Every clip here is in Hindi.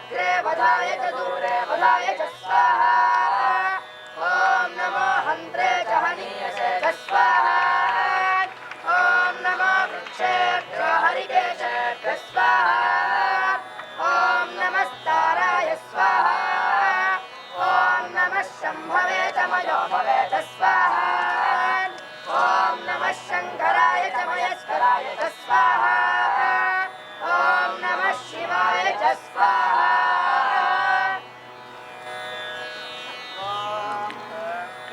अग्रे वधाय च दूरे वधाय च स्वाहा। ॐ नमो हन्त्रे च हनीयसे च स्वाहा। ॐ नमो वृक्षेभ्यो हरिकेशेभ्यः स्वाहा। ॐ नमस्ताराय स्वाहा। ॐ नमः शम्भवे च मयो भवे च स्वाहा। ॐ नमः शङ्कराय च महेश्वराय च स्वाहा। ॐ नमः शिवाय च स्वाहा।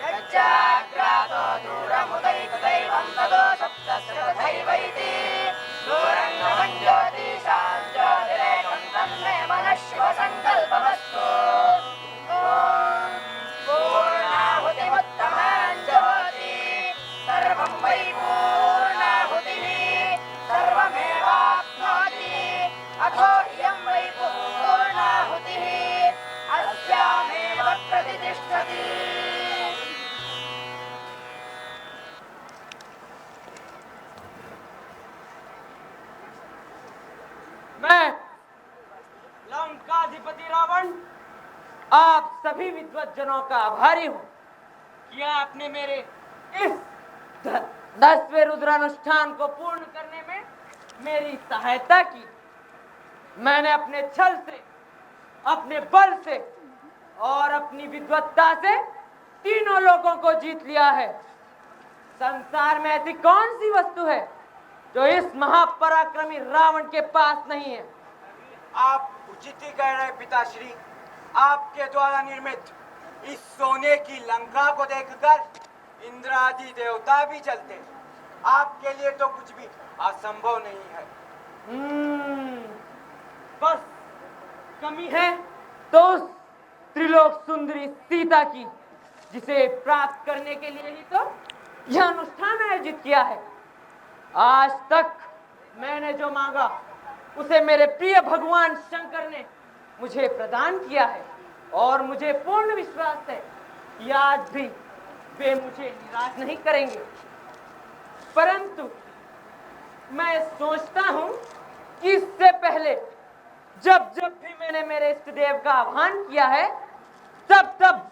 यच्चाग्रातो दूरमुदैतु दैवं ततो सप्तस्य तथैवैति। दूरं गमं ज्योतिषां ज्योतिरेकं तन्मे मनः शिवसङ्कल्पमस्तु। ॐ पूर्णाहुतिमुत्तमां ज्योति सर्वं वै पूर्णाहुतिः सर्वमेवाप्नोति। अथो इयं वै पूर्णाहुतिः अस्यामेव प्रतिष्ठति। मैं लंकाधिपति रावण आप सभी विद्वज्जनों का आभारी हूँ कि आपने मेरे इस 10वें रुद्रानुष्ठान को पूर्ण करने में मेरी सहायता की। मैंने अपने छल से, अपने बल से और अपनी विद्वत्ता से तीनों लोगों को जीत लिया है। संसार में ऐसी कौन सी वस्तु है जो इस महापराक्रमी रावण के पास नहीं है। आप उचित ही कह रहे पिताश्री। आपके द्वारा निर्मित इस सोने की लंका को देखकर इंद्र आदि देवता भी चलते। आपके लिए तो कुछ भी असंभव नहीं है। बस कमी है तो उस त्रिलोक सुंदरी सीता की, जिसे प्राप्त करने के लिए ही तो यह अनुष्ठान आयोजित किया है। आज तक मैंने जो मांगा उसे मेरे प्रिय भगवान शंकर ने मुझे प्रदान किया है और मुझे पूर्ण विश्वास है कि आज भी वे मुझे निराश नहीं करेंगे। परंतु मैं सोचता हूँ कि इससे पहले जब जब भी मैंने मेरे इष्ट देव का आह्वान किया है तब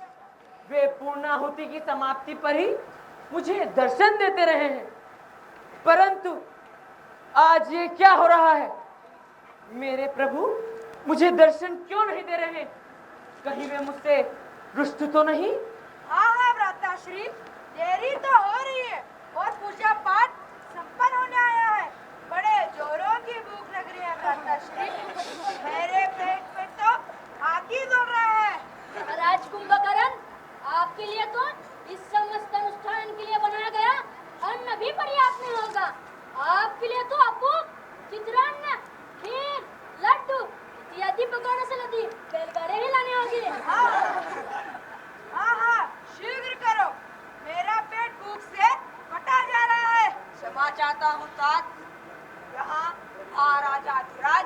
वे पूर्णाहुति की समाप्ति पर ही मुझे दर्शन देते रहे हैं। परंतु आज ये क्या हो रहा है? मेरे प्रभु मुझे दर्शन क्यों नहीं दे रहे? कहीं वे मुझसे रुष्ट तो नहीं? हाँ भ्राताश्री, देरी तो हो रही है और पूजा पाठ संपन्न होने आया है। बड़े जोरों की भूख लग रही है भ्राताश्री। मेरे पेट पे तो आग ही दौड़ रहा है। महाराज कुंभकर्ण, आपके लिए तो इस समस्त अनुष्ठान के लिए बनाया गया अन्न भी पर्याप्त नहीं होगा। आपके लिए तो आपको चित्रान्न, खीर, लड्डू इत्यादि पकाने से लदी बैलगाड़ी ही लानी होगी। हाँ, शीघ्र करो, मेरा पेट भूख से फटा जा रहा है। क्षमा चाहता हूँ तात। यहाँ महाराजा अधिराज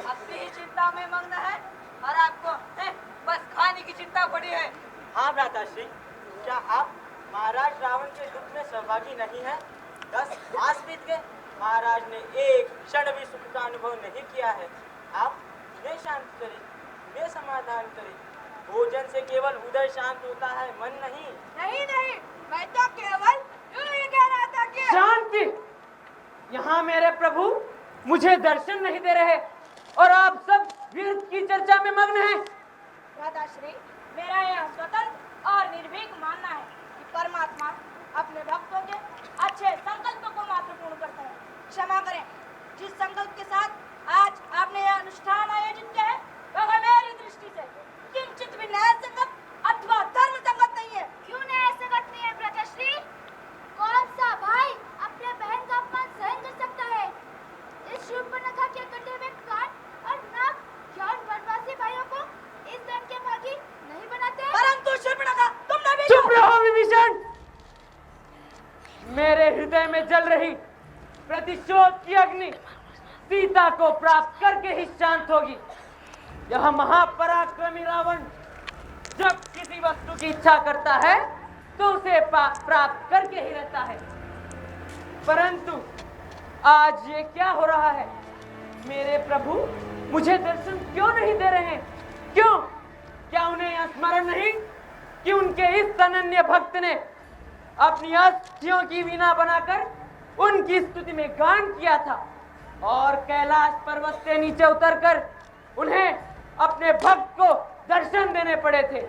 अपनी ही चिंता में मग्न है और आपको बस खाने की चिंता पड़ी है। हाँ भ्राताश्री, क्या आप महाराज रावण के दुख में सहभागी नहीं है? 10 मास बीत गए, महाराज ने एक क्षण भी सुख का अनुभव नहीं किया है। आप उन्हें शांत करें, उन्हें समाधान करें। भोजन से केवल उदर शांत होता है, मन नहीं। नहीं, मैं तो केवल यूं ही कह रहा था कि शांति! यहाँ मेरे प्रभु मुझे दर्शन नहीं दे रहे और आप सब व्यर्थ की चर्चा में मग्न हैं। राधाश्री, मेरा यह स्वतंत्र और निर्भीक मानना है कि परमात्मा अपने भक्तों के अच्छे संकल्प को मात्र पूर्ण करता है। क्षमा करें, जिस संकल्प के साथ आज आपने यह अनुष्ठान आयोजित किया है वह मेरी दृष्टि से किंचित भी न्याय संगत अथवा धर्म संगत नहीं है। क्यों न्याय संगत नहीं है भ्राताश्री? कौन सा भाई अपने बहन का अपमान सहन कर सकता है? इस शूर्पणखा के कटे हुए कान और नाक क्या वनवासी भाइयों को इस दंड के भागी नहीं बनाते? परंतु शूर्पणखा, तुमने भी चुप रहो विभीषण! मेरे हृदय में जल रही प्रतिशोध की अग्नि सीता को प्राप्त करके ही शांत होगी। यह महापराक्रमी रावण जब किसी वस्तु की इच्छा करता है तो उसे प्राप्त करके ही रहता है। परंतु आज ये क्या हो रहा है? मेरे प्रभु मुझे दर्शन क्यों नहीं दे रहे? क्यों? क्या उन्हें यह स्मरण नहीं कि उनके इस अनन्य भक्त ने अपनी अस्थियों की वीणा बनाकर उनकी स्तुति में गान किया था और कैलाश पर्वत से नीचे उतरकर उन्हें अपने भक्त को दर्शन देने पड़े थे।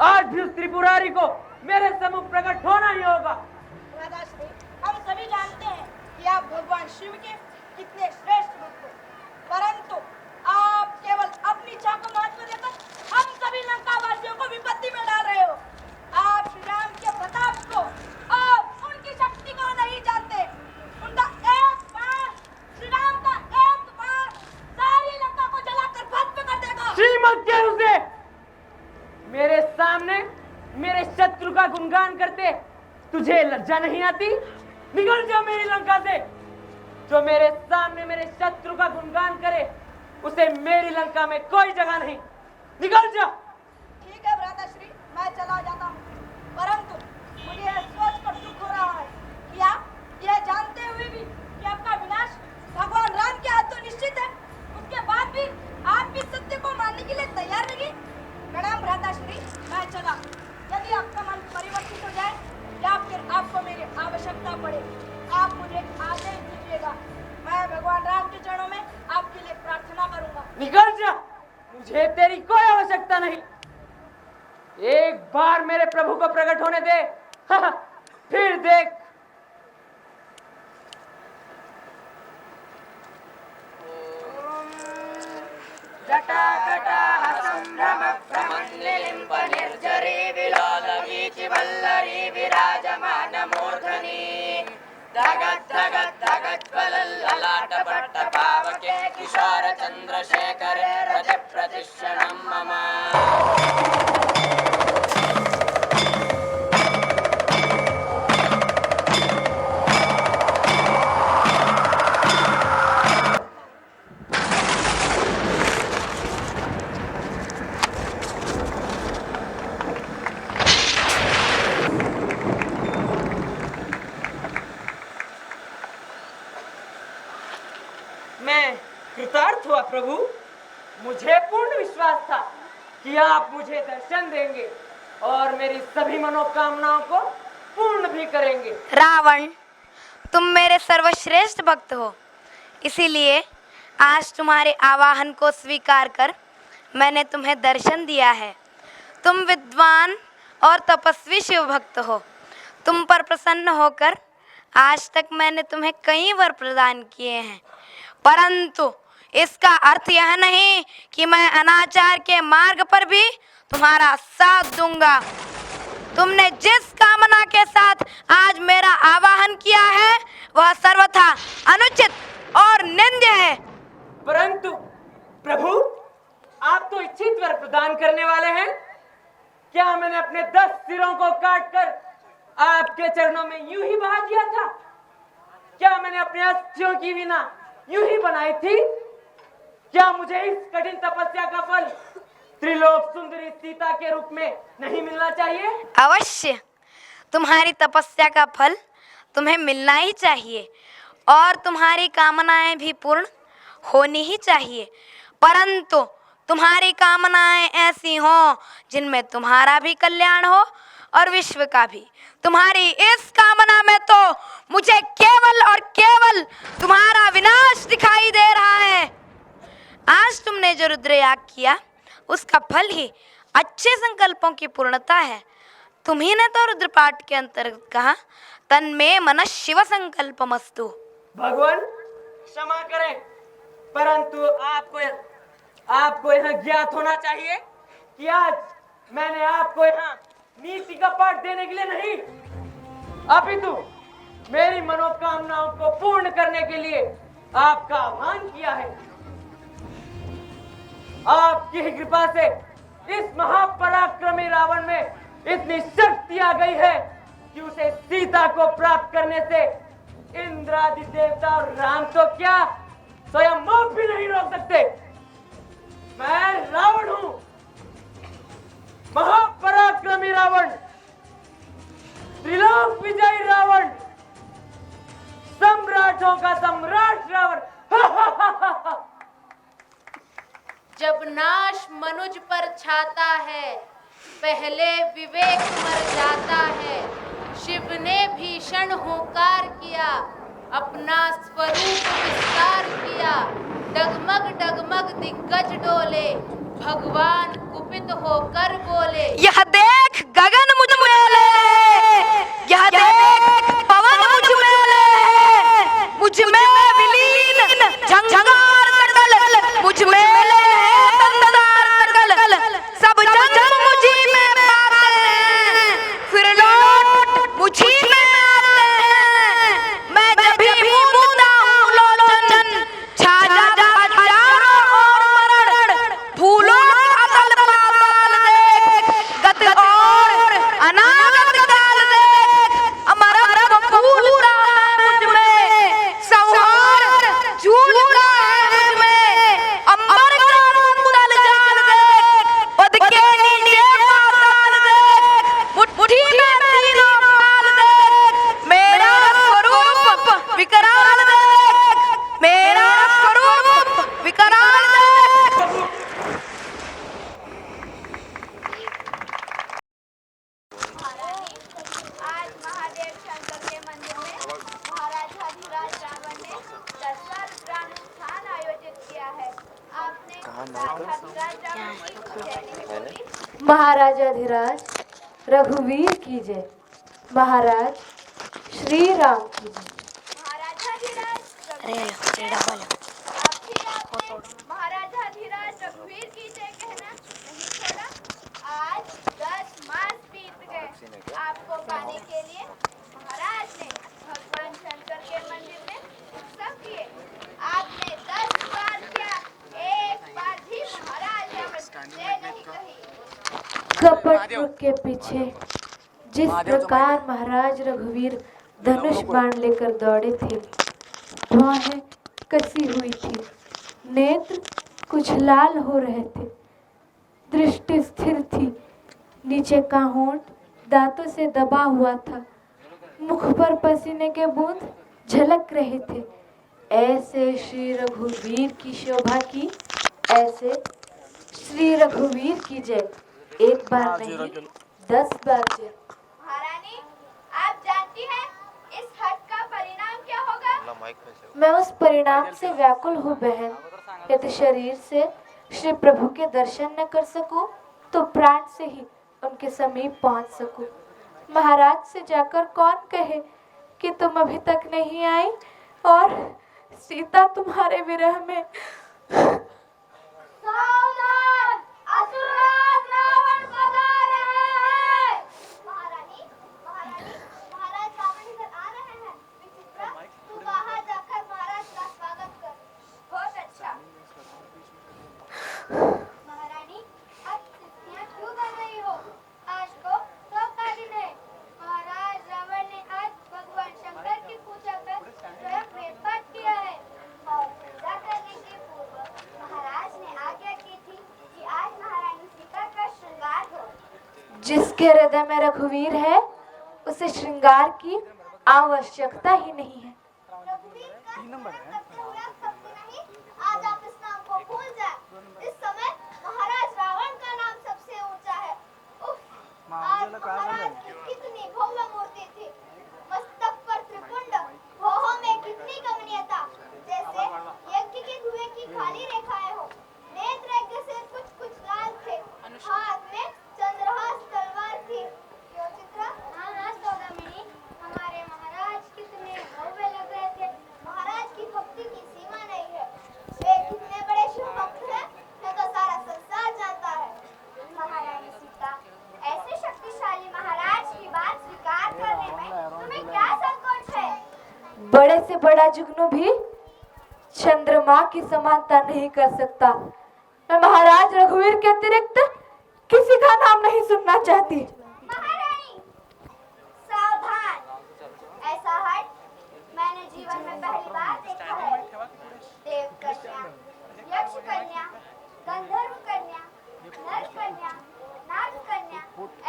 आज भी उस त्रिपुरारी को मेरे सम्मुख प्रकट होना ही होगा। राधाश्री, हम सभी जानते हैं कि आप भगवान शिव के कितने श्रेष्ठ भक्त हो, परंतु आप केवल अपनी इच्छा को महत्व देकर हम सभी लंका वासियों को विपत्ति में डाल रहे हो। आप श्री राम के प्रताप को और उनकी शक्ति को नहीं जानते। उनका एक बार, श्री राम का एक बार सारी लंका को जलाकर भस्म कर देगा। श्रीमत के उसे मेरे सामने मेरे शत्रु का गुणगान करते तुझे लज्जा नहीं आती? निकल जा मेरी लंका से। जो मेरे सामने मेरे शत्रु का गुणगान करे उसे मेरी लंका में कोई जगह नहीं। निकल जा। ठीक है भ्राताश्री, मैं चला जाता हूँ, परंतु मुझे यह सोचकर दुख हो रहा है कि आप यह जानते हुए भी कि आपका विनाश भगवान राम के हाथों निश्चित है, उसके बाद भी आप इस सत्य को मानने के लिए तैयार नहीं। प्रणाम भ्राताश्री, मैं चला। यदि आपका मन परिवर्तित हो जाए या फिर आपको मेरी आवश्यकता पड़े, आप मुझे आदेश दीजिएगा। मैं भगवान राम के चरणों में आपके लिए प्रार्थना करूंगा। निकल जा, मुझे तेरी कोई आवश्यकता नहीं। एक बार मेरे प्रभु को प्रकट होने दे, फिर देख। किशोर चंद्रशेखर रज प्रतिष्ठनम मम। मैं कृतार्थ हुआ प्रभु। मुझे पूर्ण विश्वास था कि आप मुझे दर्शन देंगे और मेरी सभी मनोकामनाओं को पूर्ण भी करेंगे। रावण, तुम मेरे सर्वश्रेष्ठ भक्त हो, इसीलिए आज तुम्हारे आवाहन को स्वीकार कर मैंने तुम्हें दर्शन दिया है। तुम विद्वान और तपस्वी शिव भक्त हो। तुम पर प्रसन्न होकर आज तक मैंने तुम्हें कई वर प्रदान किए हैं, परंतु इसका अर्थ यह नहीं कि मैं अनाचार के मार्ग पर भी तुम्हारा साथ दूंगा। तुमने जिस कामना के साथ आज मेरा आवाहन किया है वह सर्वथा अनुचित और निंद्य है। परंतु प्रभु, आप तो इच्छित वर प्रदान करने वाले हैं। क्या मैंने अपने 10 सिरों को काटकर आपके चरणों में यूं ही बहा दिया था? क्या मैंने अपने अस्थियों की वीणा यूं ही बनाई थी? क्या मुझे इस कठिन तपस्या का फल त्रिलोक सुंदरी सीता के रूप में नहीं मिलना चाहिए? अवश्य तुम्हारी तपस्या का फल तुम्हें मिलना ही चाहिए और तुम्हारी कामनाएं भी पूर्ण होनी ही चाहिए, परंतु तुम्हारी कामनाएं ऐसी हों जिनमें तुम्हारा भी कल्याण हो और विश्व का भी। तुम्हारी इस कामना में तो मुझे केवल और केवल तुम्हारा विनाश दिखाई दे रहा है। आज तुमने जो रुद्रयाग किया उसका फल ही अच्छे संकल्पों की पूर्णता है। तुम्ही ने तो रुद्रपाठ के अंतर्गत कहा, तन्मे मनः शिव संकल्पमस्तु। भगवान क्षमा करें, परंतु आपको यह ज्ञात होना चाहिए कि आज मैंने आपको यहाँ नीति का पाठ देने के लिए नहीं, अपितु मेरी मनोकामनाओं को पूर्ण करने के लिए आपका आह्वान किया है। आपकी कृपा से इस महापराक्रमी रावण में इतनी शक्ति आ गई है कि उसे सीता को प्राप्त करने से इंद्रादि देवता और राम तो क्या स्वयं मौत भी नहीं रोक सकते। मैं रावण हूं, महापराक्रमी रावण, त्रिलोक विजयी रावण, सम्राटों का सम्राट रावण। जब नाश मनुज पर छाता है, पहले विवेक मर जाता है। शिव ने भीषण हुंकार किया, अपना स्वरूप विस्तार किया। डगमग डगमग दिग्गज डोले, भगवान कुपित होकर बोले। यह देख गगन मुझ में ले, यह देख पवन मुझ में ले, मुझ में विलीन झंकार सकल, मुझ में ले तंदार सकल, सब जन्म मुझी में पाते हैं, फिर लौट मुझी में आते हैं। मैं जब भी मूंदा हूँ लोचन, छा जाता हजारों और मरण, फूलों का तल पाताल देख, गत और अनागत काल देख, अमरत को फूलता है मुझ में, संहार झूलता है मुझ में। अंबर का मुदल जाल देख, पद के नीचे पाताल देख, मुट्ठी में तीनों पाल देख, मेरा स्वरूप विकराल देख, मेरा स्वरूप विकराल देख। आज महादेव शंकर के मंदिर में महाराजाधिराज रावण ने दशहरा अनुष्ठान आयोजित किया है। आपने राजाधिराज रावण की जय नहीं बोली। महाराजाधिराज रघुवीर की जय, महाराज श्री राम की जय। महाराजाधिराज रघुवीर की जय कहना नहीं छोड़ा। आज 10 मास बीत गए आपको पाने के लिए महाराज ने भगवान शंकर के मंदिर में उत्सव किए। आपने 10 बार किया, एक बार भी महाराज रावण जय नहीं कही। कपट रुख के पीछे जिस प्रकार महाराज रघुवीर धनुष बाण लेकर दौड़े थे, भौहें कसी हुई थी, नेत्र कुछ लाल हो रहे थे, दृष्टि स्थिर थी, नीचे का होंठ दांतों से दबा हुआ था, मुख पर पसीने के बूंद झलक रहे थे। ऐसे श्री रघुवीर की शोभा की, ऐसे श्री रघुवीर की जय। एक बार नहीं 10 बार जय। महारानी, आप जानती हैं इस हट का परिणाम क्या होगा? मैं उस परिणाम से व्याकुल हूँ बहन। यदि शरीर से श्री प्रभु के दर्शन न कर सकूं, तो प्राण से ही उनके समीप पहुंच सकूं। महाराज से जाकर कौन कहे कि तुम अभी तक नहीं आई और सीता तुम्हारे विरह में। सावधान! असुरराज रावण पधार रहे हैं। महारानी, महाराज रावण इधर आ रहे हैं। विचित्रा, तू बाहर जाकर महाराज का स्वागत कर। बहुत अच्छा। महारानी, अब सिद्धियां क्यों कर रही हो? आज तो का दिन है। महाराज रावण ने आज भगवान शंकर की पूजा कर स्वयं वेदपाठ किया है और पूजा करने के पूर्व महाराज ने आज्ञा की थी कि आज महारानी सीता का श्रृंगार हो। जिसके हृदय में रघुवीर है, उसे श्रृंगार की आवश्यकता ही नहीं है। रघुवीर का स्मरण करते हुए आप थकते नहीं। आज आप इस नाम को भूल जाए। इस समय महाराज रावण का नाम सबसे ऊंचा है। उफ, आज महाराज की कितनी भव्य मूर्ति थी। मस्तक पर त्रिपुंड, भौहों में कितनी कमनीयता, जैसे यज्ञ के धुएं की खाली रेखाएं हो। नेत्र यज्ञ से कुछ लाल थे, हाथ में चंद्रहास तलवार थी। क्यों चित्रा? हाँ सौदामिनी, हमारे महाराज कितने भव्य लग रहे थे। महाराज की भक्ति की सीमा नहीं है। वे कितने बड़े शिव भक्त हैं, यह तो सारा संसार जानता है। महारानी सीता, ऐसे शक्तिशाली महाराज की बात स्वीकार करने में तुम्हें क्या संकोच है? बड़े से बड़ा जुगनू भी चंद्रमा की समानता नहीं कर सकता। मैं महाराज रघुवीर के अतिरिक्त किसी का नाम नहीं सुनना चाहती। महारानी, सावधान! ऐसा हट मैंने जीवन में पहली बार देखा है। देव कन्या, यक्ष कन्या, गंधर्व कन्या, नर कन्या, नाग कन्या,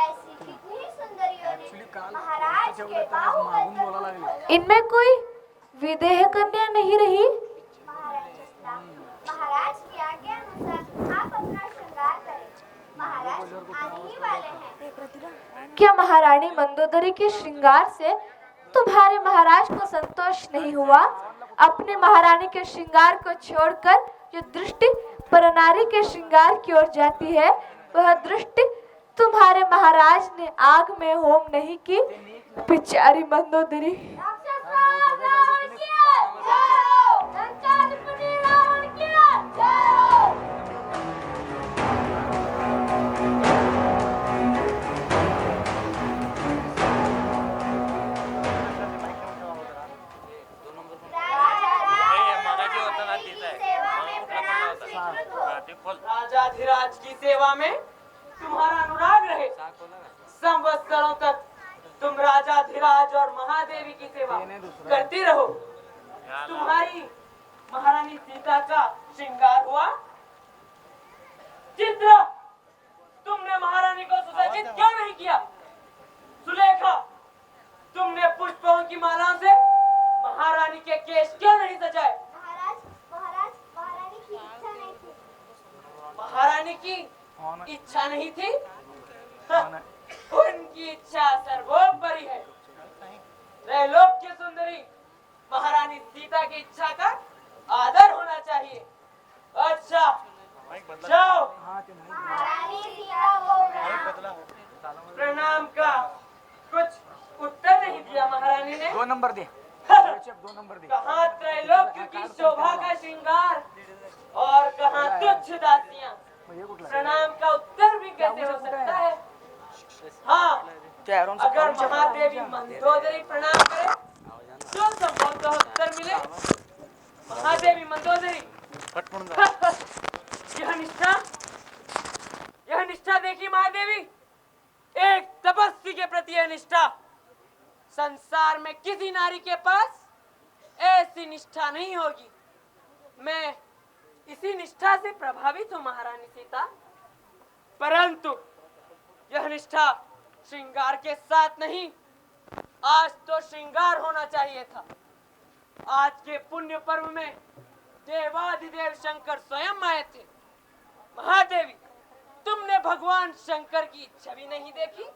ऐसी कितनी सुंदरियों ने महाराज के बाहुबल पर मुंह खोला। इनमें कोई विदेह कन्या नहीं रही। महाराज की आज्ञा अनुसार आप अपना श्रृंगार करें, महाराज आने ही वाले हैं। क्या महारानी मंदोदरी के श्रृंगार से तुम्हारे महाराज को संतोष नहीं हुआ? अपने महारानी के श्रृंगार को छोड़कर जो दृष्टि परनारी के श्रृंगार की ओर जाती है, वह दृष्टि तुम्हारे महाराज ने आग में होम नहीं की। बेचारी मंदोदरी। राक्षस रावण की जय! लंकाधिपति रावण की जय! राजाधिराज की सेवा में तुम्हारा अनुराग रहे। संवत्सरों तक तुम राजाधिराज और महादेवी की सेवा करती रहो। तुम्हारी महारानी सीता का श्रृंगार हुआ। चित्र, तुमने महारानी को सुसज्जित क्यों नहीं किया? सुलेखा, तुमने पुष्पों की माला से महारानी के केश क्यों नहीं सजाए? महारानी की इच्छा नहीं थी। महारानी की इच्छा नहीं थी? उनकी इच्छा सर्वोपरि है। त्रैलोक की सुंदरी महारानी सीता की इच्छा का आदर होना चाहिए। अच्छा, जाओ। महारानी सीता को प्रणाम का कुछ उत्तर नहीं दिया महारानी ने। 2 नंबर दे। कहाँ त्रैलोक की शोभा का श्रृंगार और कहाँ तुच्छ दासियां। प्रणाम का उत्तर भी कैसे हो सकता है? हाँ, अगर महादेवी मंदोदरी प्रणाम करे तो संभवतः उत्तर मिले। महादेवी मंदोदरी, यह निष्ठा देखी महादेवी, एक तपस्वी के प्रति यह निष्ठा। संसार में किसी नारी के पास ऐसी निष्ठा नहीं होगी। मैं इसी निष्ठा से प्रभावित हूँ महारानी सीता। परंतु यह निष्ठा श्रृंगार के साथ नहीं, आज तो श्रृंगार होना चाहिए था। आज के पुण्य पर्व में देवाधिदेव शंकर स्वयं आए थे। महादेवी, तुमने भगवान शंकर की छवि नहीं देखी?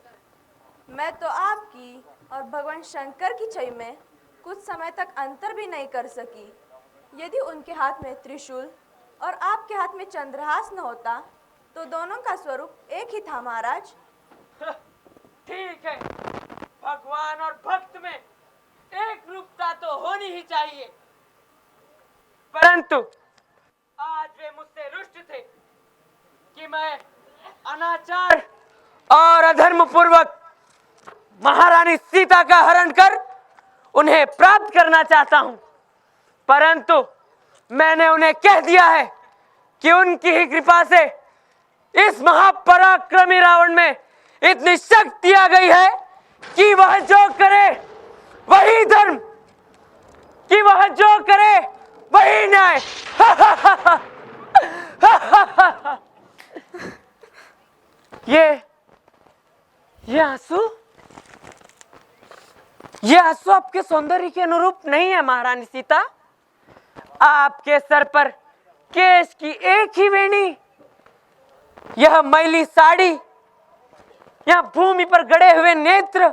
मैं तो आपकी और भगवान शंकर की छवि में कुछ समय तक अंतर भी नहीं कर सकी। यदि उनके हाथ में त्रिशूल और आपके हाथ में चंद्रहास न होता तो दोनों का स्वरूप एक ही था महाराज। ठीक है, भगवान और भक्त में एक रूपता तो होनी ही चाहिए। परंतु आज वे मुझसे रुष्ट थे कि मैं अनाचार और अधर्म पूर्वक महारानी सीता का हरण कर उन्हें प्राप्त करना चाहता हूं। परंतु मैंने उन्हें कह दिया है कि उनकी ही कृपा से इस महापराक्रमी रावण में इतनी शक्ति आ गई है कि वह जो करे वही धर्म, कि वह जो करे वही न्याय। ये आंसू आपके सौंदर्य के अनुरूप नहीं है महारानी सीता। आपके सर पर केश की एक ही वेणी, यह मैली साड़ी, यह भूमि पर गड़े हुए नेत्र,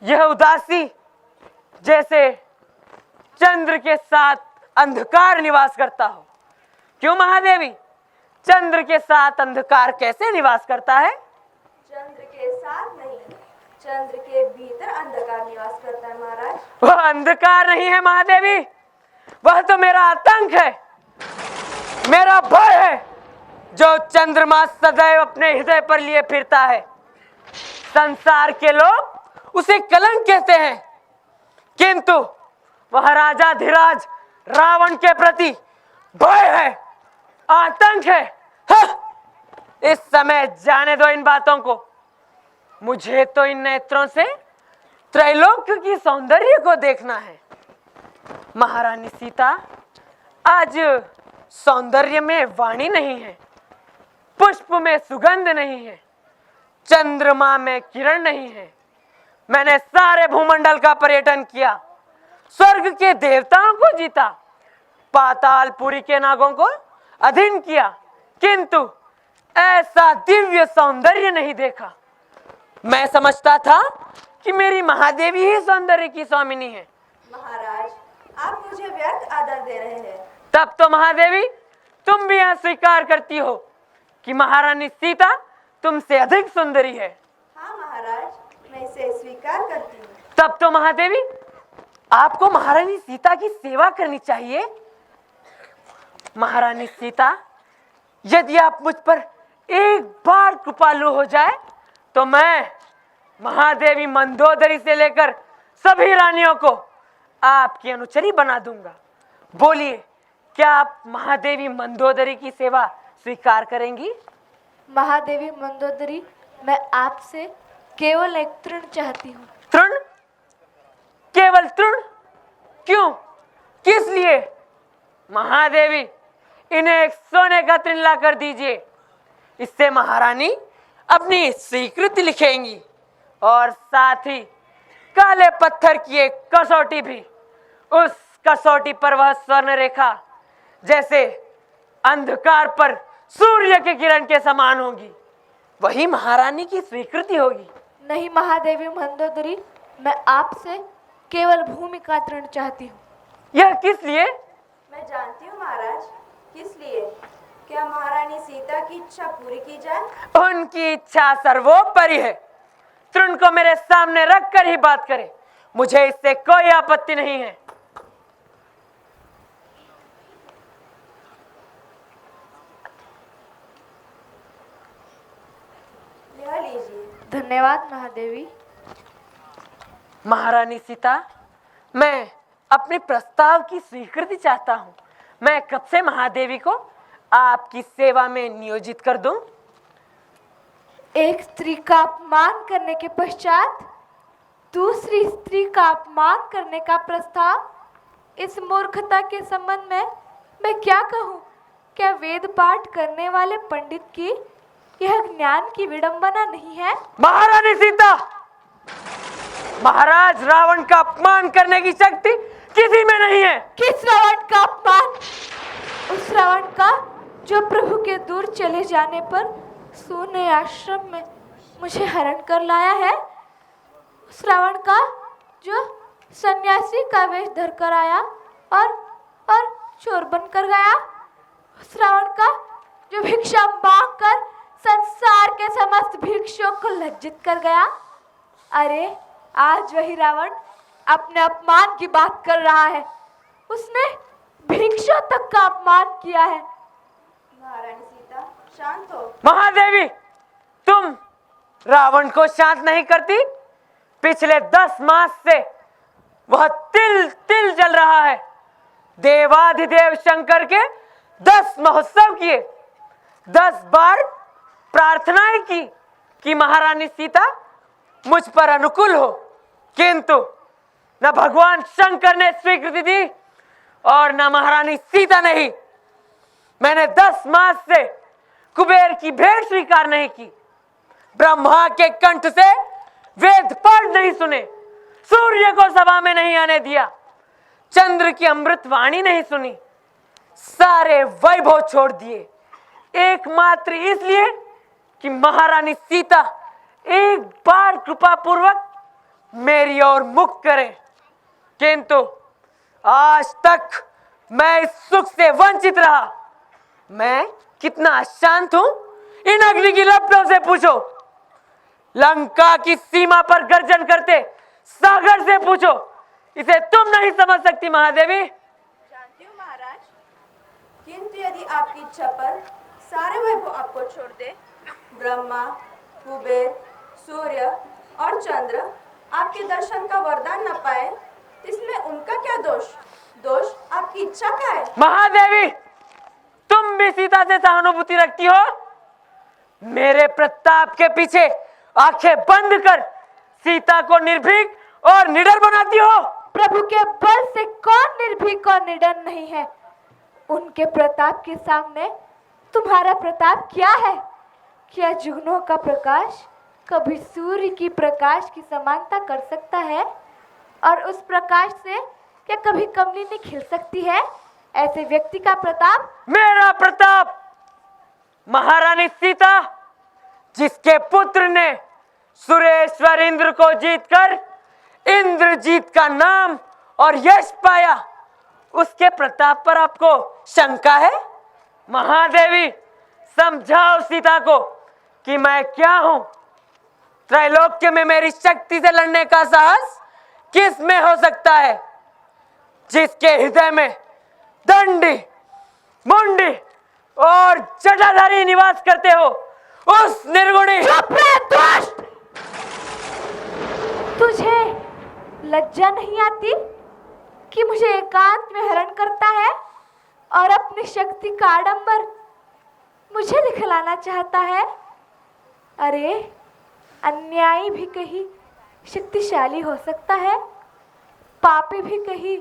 यह उदासी जैसे चंद्र के साथ अंधकार निवास करता हो। क्यों महादेवी, चंद्र के साथ अंधकार कैसे निवास करता है? चंद्र के साथ नहीं, चंद्र के भीतर अंधकार निवास करता है महाराज। वह अंधकार नहीं है महादेवी, वह तो मेरा आतंक है, मेरा भय है, जो चंद्रमा सदैव अपने हृदय पर लिए फिरता है। संसार के लोग उसे कलंक कहते हैं, किंतु वह राजाधिराज रावण के प्रति भय है, आतंक है। इस समय जाने दो इन बातों को। मुझे तो इन नेत्रों से त्रैलोक की सौंदर्य को देखना है। महारानी सीता, आज सौंदर्य में वाणी नहीं है, पुष्प में सुगंध नहीं है, चंद्रमा में किरण नहीं है। मैंने सारे भूमंडल का पर्यटन किया, स्वर्ग के देवताओं को जीता, पातालपुरी के नागों को अधीन किया, किंतु ऐसा दिव्य सौंदर्य नहीं देखा। मैं समझता था कि मेरी महादेवी ही सौंदर्य की स्वामिनी है। महाराज, आप मुझे व्यर्थ आदर दे रहे हैं। तब तो महादेवी तुम भी यह स्वीकार करती हो कि महारानी सीता तुमसे अधिक सुंदरी है। हाँ महाराज, मैं इसे स्वीकार करती हूँ। तब तो महादेवी आपको महारानी सीता की सेवा करनी चाहिए। महारानी सीता, यदि आप मुझ पर एक बार कृपालु हो जाए तो मैं महादेवी मंदोदरी से लेकर सभी रानियों को आपकी अनुचरी बना दूंगा। बोलिए, क्या आप महादेवी मंदोदरी की सेवा स्वीकार करेंगी? महादेवी मंदोदरी, मैं आपसे केवल एक तृण चाहती हूँ। तृण? केवल तृण? क्यों? किस लिए? महादेवी, इन्हें एक सोने का तृण ला कर दीजिए। इससे महारानी अपनी स्वीकृति लिखेंगी और साथ ही काले पत्थर की एक कसौटी भी। उस कसौटी पर वह स्वर्ण रेखा जैसे अंधकार पर सूर्य के किरण के समान होगी। वही महारानी की स्वीकृति होगी। नहीं महादेवी मंदोदरी, मैं आपसे केवल भूमि का तृण चाहती हूँ। यह किस लिए? मैं जानती हूँ महाराज, किस लिए। क्या महारानी सीता की इच्छा पूरी की जाए? उनकी इच्छा सर्वोपरि है। तृण को मेरे सामने रख कर ही बात करें, मुझे इससे कोई आपत्ति नहीं है। यह लीजिए। धन्यवाद महादेवी। महारानी सीता, मैं अपने प्रस्ताव की स्वीकृति चाहता हूँ। मैं कब से महादेवी को आपकी सेवा में नियोजित कर दूं? एक स्त्री का अपमान करने के पश्चात दूसरी स्त्री का अपमान करने का प्रस्ताव, इस मूर्खता के संबंध में मैं क्या कहूँ? क्या वेद पाठ करने वाले पंडित की यह ज्ञान की विडंबना नहीं है? महारानी सीता, महाराज रावण का अपमान करने की शक्ति किसी में नहीं है। किस रावण का अपमान? उस रावण का जो प्रभु के दूर चले जाने पर सोने आश्रम में मुझे हरण कर लाया है। उस रावण का जो सन्यासी का वेश धर कर आया और चोर बन कर गया। उस रावण का जो भिक्षा मांग कर संसार के समस्त भिक्षुओं को लज्जित कर गया। अरे आज वही रावण अपने अपमान की बात कर रहा है। उसने भिक्षु तक का अपमान किया है। महारानी सीता, शांत हो। महादेवी, तुम रावण को शांत नहीं करती। पिछले 10 मास से वह तिल तिल जल रहा है। देवाधिदेव शंकर के 10 महोत्सव किए, 10 बार प्रार्थनाएं की कि महारानी सीता मुझ पर अनुकूल हो, किंतु न भगवान शंकर ने स्वीकृति दी और न महारानी सीता ने ही। मैंने 10 मास से कुबेर की भेंट स्वीकार नहीं की, ब्रह्मा के कंठ से वेद पाठ नहीं सुने, सूर्य को सभा में नहीं आने दिया, चंद्र की अमृत वाणी नहीं सुनी, सारे वैभव छोड़ दिए एकमात्र इसलिए कि महारानी सीता एक बार कृपा पूर्वक मेरी ओर मुख करें। किंतु आज तक मैं इस सुख से वंचित रहा। मैं कितना अशांत हूं, इन अग्नि की लपटों से पूछो। लंका की सीमा पर गर्जन करते सागर से पूछो। इसे तुम नहीं समझ सकती महादेवी। जानती हूँ महाराज, किंतु यदि आपकी इच्छा पर सारे वैभव आपको छोड़ दे, ब्रह्मा, कुबेर, सूर्य और चंद्र आपके दर्शन का वरदान न पाए, इसमें उनका क्या दोष? दोष आपकी इच्छा का है। महादेवी, तुम भी सीता से सहानुभूति रखती हो। मेरे प्रताप के पीछे आंखें बंद कर सीता को निर्भीक और निडर बनाती हो। प्रभु के बल से कौन निर्भीक और निडर नहीं है? उनके प्रताप के सामने तुम्हारा प्रताप क्या है? क्या जुगनों का प्रकाश कभी सूर्य की प्रकाश की समानता कर सकता है? और उस प्रकाश से क्या कभी कमलिनी खिल सकती है? ऐसे व्यक्ति का प्रताप? मेरा प्रताप महारानी सीता, जिसके पुत्र ने सुरेश्वर इंद्र को जीतकर इंद्रजीत का नाम और यश पाया, उसके प्रताप पर आपको शंका है? महादेवी, समझाओ सीता को कि मैं क्या हूं। त्रैलोक्य में मेरी शक्ति से लड़ने का साहस किस में हो सकता है? जिसके हृदय में दंडी, मुंडी और जटाधारी निवास करते हो, उस निर्गुणी। तुझे लज्जा नहीं आती कि मुझे एकांत में हरण करता है और अपनी शक्ति का आडंबर मुझे दिखलाना चाहता है? अरे, अन्यायी भी कहीं शक्तिशाली हो सकता है, पापी भी कहीं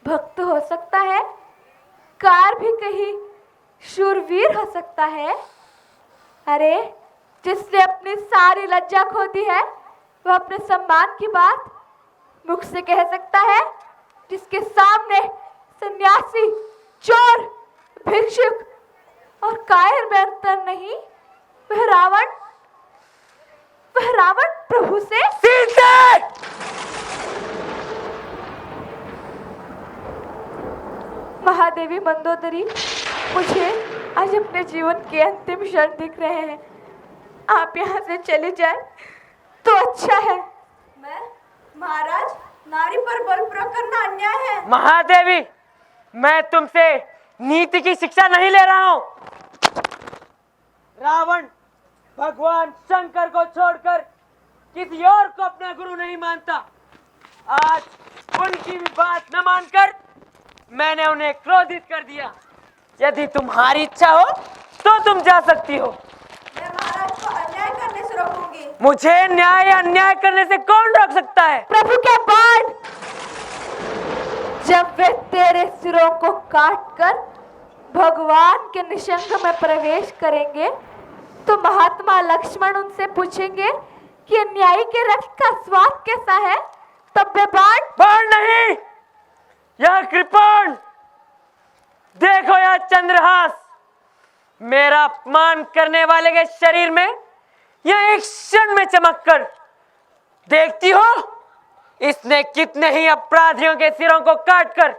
भक्त हो सकता है, कार भी कहीं शूरवीर हो सकता है। अरे, जिसने अपनी सारी लज्जा खो दी है, वह अपने सम्मान की बात मुख से कह सकता है? जिसके सामने सन्यासी, चोर, भिक्षुक और कायर में अंतर नहीं, वह रावण प्रभु से। सीता! महादेवी मंदोदरी, मुझे आज अपने जीवन के अंतिम क्षण दिख रहे हैं। आप यहाँ से चले जाएं तो अच्छा है। महाराज, नारी पर बल प्रयोग करना अन्याय है। महादेवी, मैं तुमसे नीति की शिक्षा नहीं ले रहा हूं। रावण भगवान शंकर को छोड़कर किसी और को अपना गुरु नहीं मानता। आज उनकी भी बात न मानकर मैंने उन्हें क्रोधित कर दिया। यदि तुम्हारी इच्छा हो तो तुम जा सकती हो। मैं महाराज को अन्याय करने से रोकूंगी। मुझे न्याय अन्याय करने से कौन रोक सकता है? प्रभु के बाण जब वे तेरे सिरों को काटकर भगवान के निशंग में प्रवेश करेंगे तो महात्मा लक्ष्मण उनसे पूछेंगे कि अन्यायी के रक्त का स्वाद कैसा है। तब वे बाण नहीं, यह कृपाण। देखो यह चंद्रहास, मेरा अपमान करने वाले के शरीर में यह एक क्षण में चमक कर, देखती हो इसने कितने ही अपराधियों के सिरों को काटकर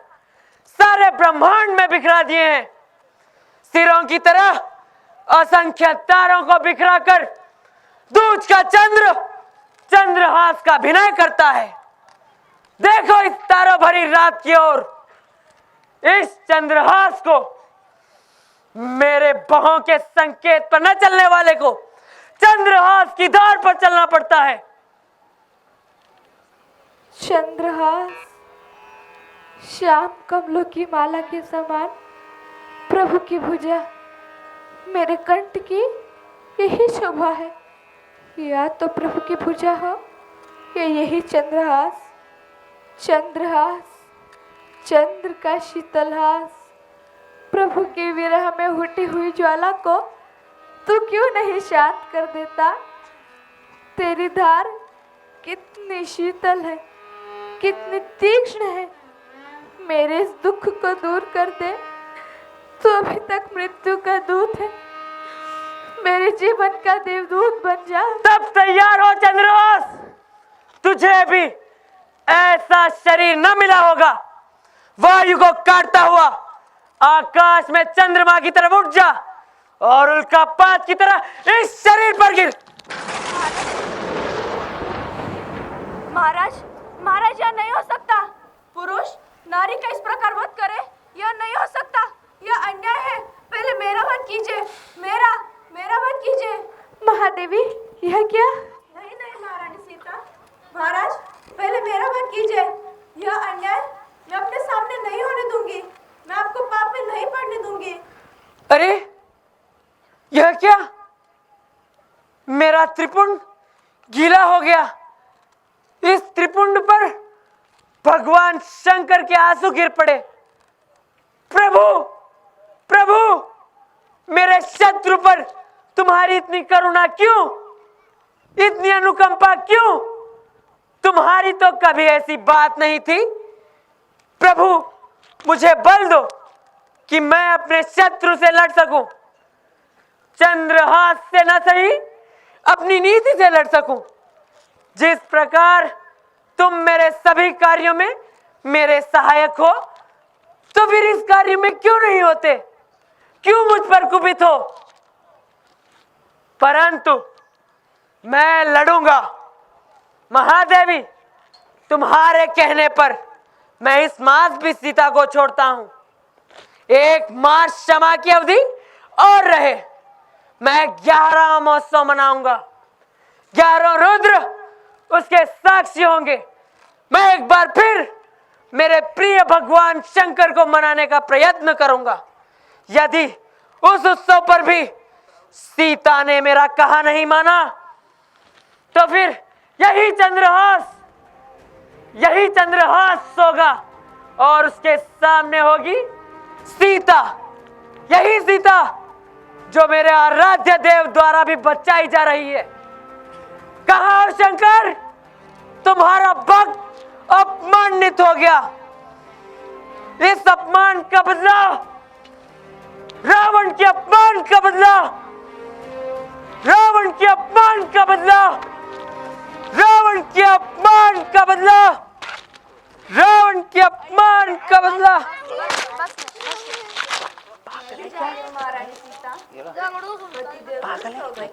सारे ब्रह्मांड में बिखरा दिए हैं। सिरों की तरह असंख्य तारों को बिखरा कर दूज का चंद्रहास का अभिनय करता है। देखो इस तारों भरी रात की ओर, इस चंद्रहास को, मेरे बाहों के संकेत पर न चलने वाले को चंद्रहास की धार पर चलना पड़ता है। चंद्रहास श्याम कमलों की माला के समान प्रभु की भुजा मेरे कंठ की यही शोभा है। या तो प्रभु की भुजा हो या यही चंद्रहास। चंद्र का शीतलहास, प्रभु की विरह में हुटी हुई ज्वाला को तू क्यों नहीं शांत कर देता? तेरी धार कितनी शीतल है, कितनी तीक्ष्ण है। मेरे इस दुख को दूर कर दे। तू अभी तक मृत्यु का दूत है, मेरे जीवन का देवदूत बन जा। तब तैयार हो चंद्रहास, तुझे भी ऐसा शरीर न मिला होगा। वायु को काटता हुआ आकाश में चंद्रमा की तरफ उठ जा और उल्कापात की तरह इस शरीर पर गिर। महाराज यह नहीं हो सकता। पुरुष नारी का इस प्रकार वध करे, यह नहीं हो सकता। यह अन्याय है। पहले मेरा वध कीजिए, मेरा वध कीजिए। महादेवी, यह क्या? नहीं महारानी सीता, महाराज पहले मेरा वध कीजिए। यह अन्याय मैं अपने सामने नहीं होने दूंगी। मैं आपको पाप में नहीं पड़ने दूंगी। अरे यह क्या? मेरा त्रिपुंड गीला हो गया। इस त्रिपुंड पर भगवान शंकर के आंसू गिर पड़े। प्रभु, मेरे शत्रु पर तुम्हारी इतनी करुणा क्यों, इतनी अनुकंपा क्यों? तुम्हारी तो कभी ऐसी बात नहीं थी। प्रभु, मुझे बल दो कि मैं अपने शत्रु से लड़ सकूं। चंद्रहास से न सही अपनी नीति से लड़ सकूं। जिस प्रकार तुम मेरे सभी कार्यों में मेरे सहायक हो, तो फिर इस कार्य में क्यों नहीं होते? क्यों मुझ पर कुपित हो? परंतु मैं लड़ूंगा। महादेवी, तुम्हारे कहने पर मैं इस मास भी सीता को छोड़ता हूं। 1 मास क्षमा की अवधि और रहे, मैं 11 महोत्सव मनाऊंगा। 11 रुद्र उसके साक्षी होंगे। मैं एक बार फिर मेरे प्रिय भगवान शंकर को मनाने का प्रयत्न करूंगा। यदि उस उत्सव पर भी सीता ने मेरा कहा नहीं माना, तो फिर यही चंद्रहास होगा और उसके सामने होगी सीता। यही सीता जो मेरे आराध्य देव द्वारा भी बचाई जा रही है। कहा शंकर, तुम्हारा भक्त अपमानित हो गया। इस अपमान का बदला, रावण के अपमान का बदला, रावण के अपमान का बदला, रावण के अपमान का बदला, रावण के अपमान का बदला। महारानी सीता, पतिदेव हो गए।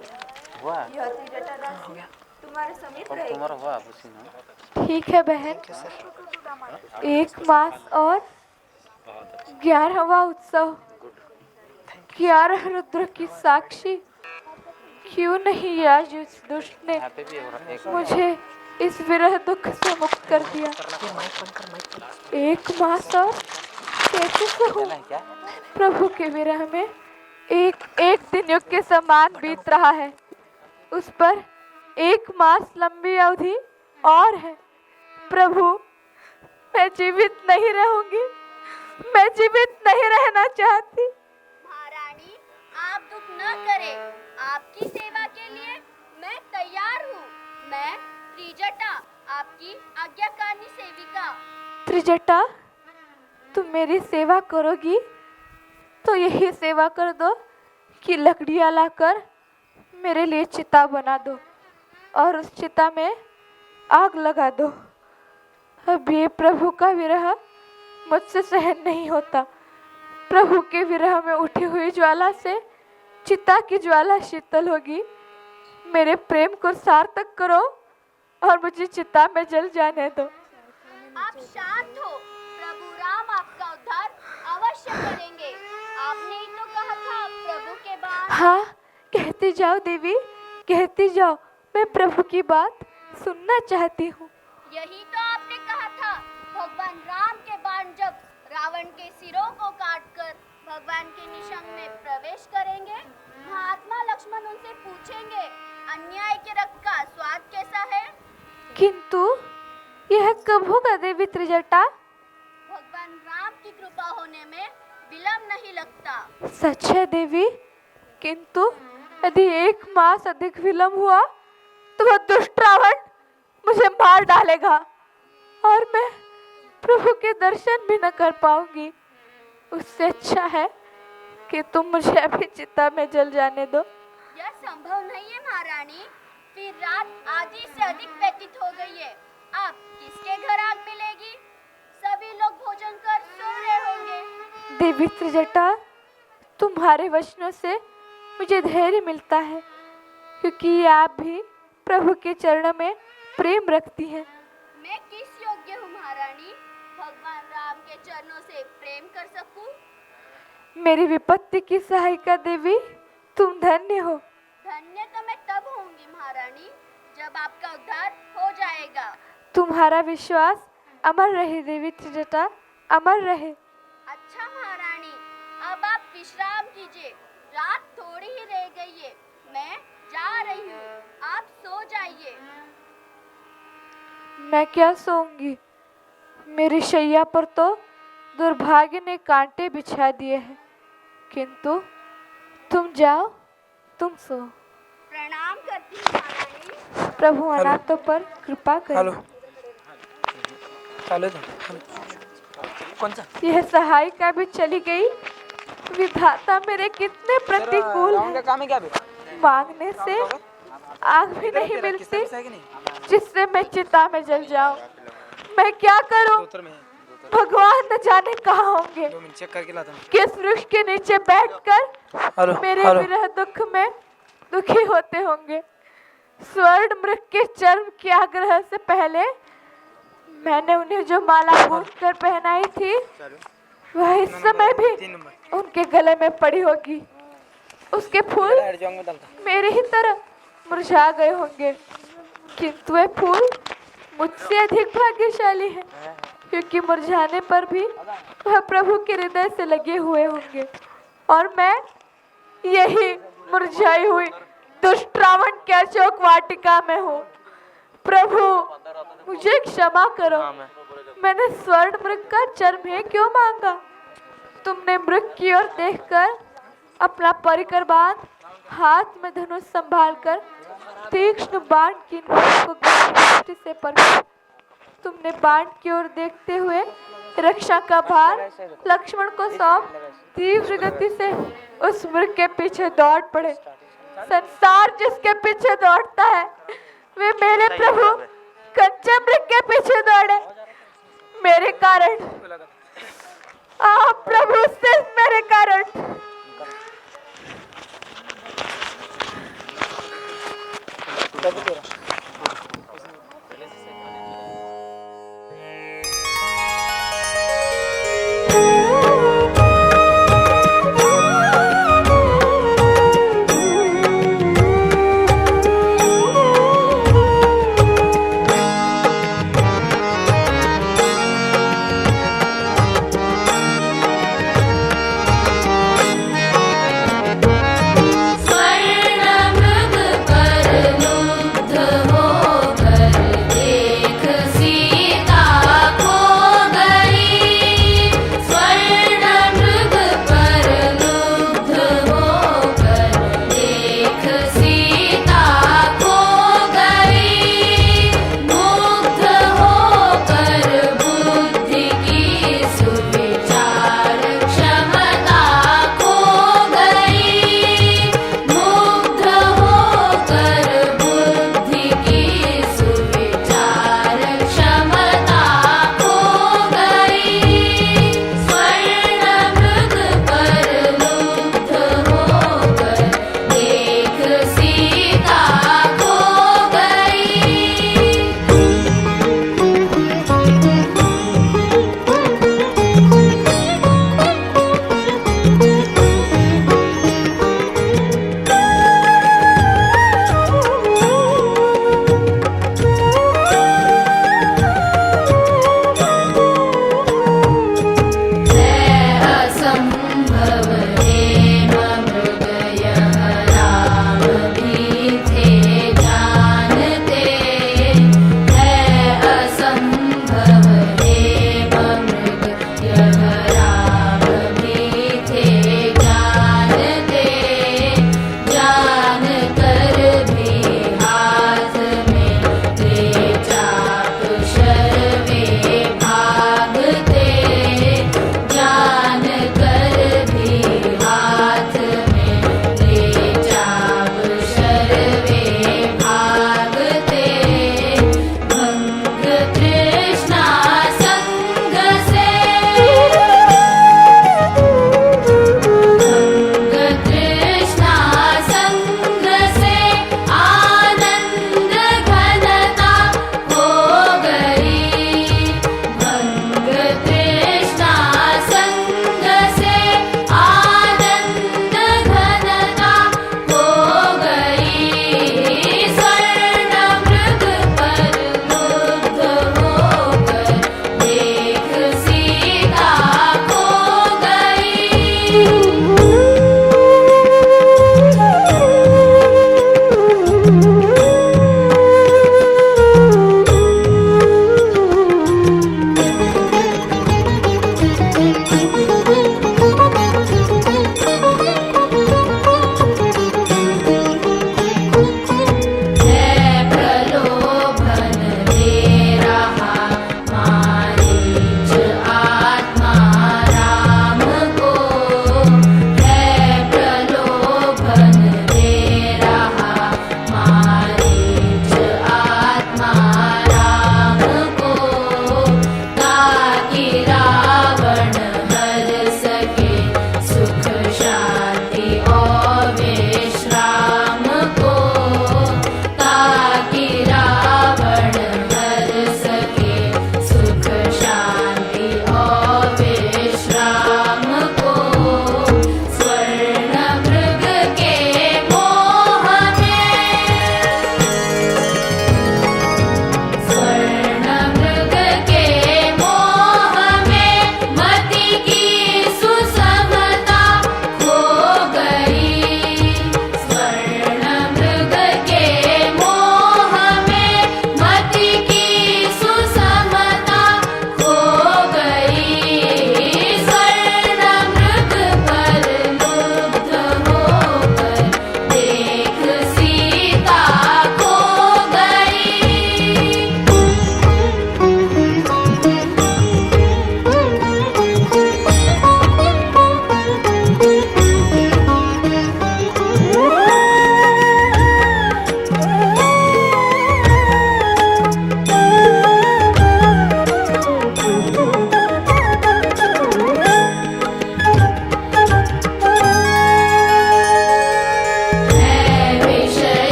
यह त्रिजटा दासी तुम्हारे समीप रहेगी। ठीक है बहन, 1 मास और 11वां उत्सव, 11 रुद्र की साक्षी। क्यों नहीं आज उस दुष्ट ने मुझे इस विरह दुख से मुक्त कर दिया। 1 मास और कैसे सहूं? प्रभु के विरह में एक दिन युग के समान बीत रहा है। उस पर 1 मास लंबी अवधि और है। प्रभु, मैं जीवित नहीं रहूंगी, मैं जीवित नहीं रहना चाहती। महारानी, आप दुख न करें। आपकी सेवा के लिए मैं तैयार हूँ। मैं त्रिजटा, आपकी आज्ञाकारिणी सेविका। त्रिजटा, तुम मेरी सेवा करोगी तो यही सेवा कर दो कि लकड़ियाँ लाकर मेरे लिए चिता बना दो और उस चिता में आग लगा दो। अब ये प्रभु का विरह मुझसे सहन नहीं होता। प्रभु के विरह में उठी हुई ज्वाला से चिता की ज्वाला शीतल होगी। मेरे प्रेम को सार्थक करो और मुझे चिता में जल जाने दो। आप शांत हो, प्रभु राम आपका उद्धार अवश्य करेंगे। आपने ही तो कहा था प्रभु के बाद। हाँ, कहती जाओ देवी, कहती जाओ, मैं प्रभु की बात सुनना चाहती हूँ। यही तो आपने कहा था, भगवान राम के बाण जब रावण के सिरों को काटकर भगवान के निशंग में प्रवेश करेंगे, महात्मा लक्ष्मण उनसे पूछेंगे, अन्याय के रक्त का स्वाद कैसा है? किंतु यह कब होगा देवी त्रिजटा? भगवान राम की कृपा होने में विलंब नहीं लगता। सच है देवी, किंतु यदि 1 मास अधिक विलंब हुआ तो वह दुष्ट रावण मुझे मार डालेगा और मैं प्रभु के दर्शन भी न कर पाऊंगी। उससे अच्छा है कि तुम मुझे अभी चिता में जल जाने दो। यह संभव नहीं है महारानी, फिर रात आधी से अधिक व्यतीत हो गई है। अब किसके घर आग मिलेगी? सभी लोग भोजन कर सो रहे होंगे। देवी त्रिजटा, तुम्हारे वचनों से मुझे धैर्य मिलता है, क्योंकि आप भी प्रभु के चरणों में प्रेम रखती हैं। मैं किस योग्य हूँ महारानी, भगवान राम के चरणों से प्रेम कर सकूं? मेरी विपत्ति की सहायिका देवी, तुम धन्य हो। धन्य तो मैं तब होंगी महारानी जब आपका उद्धार हो जाएगा। तुम्हारा विश्वास अमर रहे देवी त्रिजटा, अमर रहे। अच्छा महारानी, अब आप विश्राम कीजिए, रात थोड़ी ही रह गई है। मैं जा रही हूँ, आप सो जाइए। मैं क्या सोऊंगी? मेरी शैया पर तो दुर्भाग्य ने कांटे बिछा दिए हैं, किंतु तुम जाओ, तुम सो। प्रणाम करती हूँ महारानी। प्रभु अनाथों पर कृपा करें। कौन सा? यह सहायिका भी चली गई विधाता मेरे कितने प्रतिकूल हैं। काम है क्या भी? मांगने से आग भी नहीं मिलती जिससे मैं चिता में जल जाऊं। मैं क्या करूं? भगवान न जाने कहाँ होंगे। चेक करके लाता हूं। किस वृक्ष के नीचे बैठकर मेरे विरह दुख में दुखी होते होंगे। स्वर्ण मृग के चर्म के आग्रह से पहले मैंने उन्हें जो माला बूंद कर पहनाई थी वह इस समय भी उनके गले में पड़ी होगी। उसके फूल मेरे ही तरह मुरझा गए होंगे, किंतु वे फूल मुझसे अधिक भाग्यशाली है, क्योंकि मुरझाने पर भी वह प्रभु के हृदय से लगे हुए होंगे और मैं यही मुरझाई हुई दुष्ट रावण के अशोक वाटिका में हूँ। प्रभु मुझे क्षमा करो, मैंने स्वर्ण मृग का चर्म ही क्यों मांगा? तुमने मृग की ओर देखकर अपना परिकर बांध हाथ में धनुष संभालकर तीक्ष्ण बाण की नोक को दृष्टि से परखा। तुमने बाण की ओर देखते हुए रक्षा का भार लक्ष्मण को सौंप तीव्र गति से उस मृग के पीछे दौड़ पड़े। संसार जिसके पीछे दौड़ता है वे मेरे प्रभु कंचे मृग के पीछे दौड़े मेरे कारण। आप प्रभु सिर्फ मेरे कारण।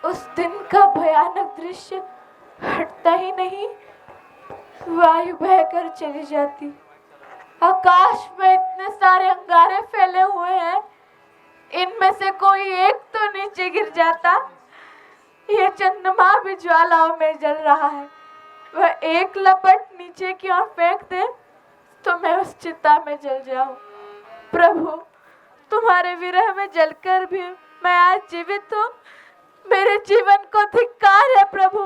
उस दिन का भयानक दृश्य हटता ही नहीं। वायु बहकर चली जाती, आकाश में इतने सारे अंगारे फैले हुए हैं, इनमें से कोई एक तो नीचे गिर जाता। यह चंद्रमा भी ज्वालाओं में जल रहा है, वह एक लपट नीचे की ओर फेंक दे तो मैं उस चिता में जल जाऊं। प्रभु, तुम्हारे विरह में जलकर भी मैं आज जीवित हूँ। मेरे जीवन को धिक्कार है प्रभु,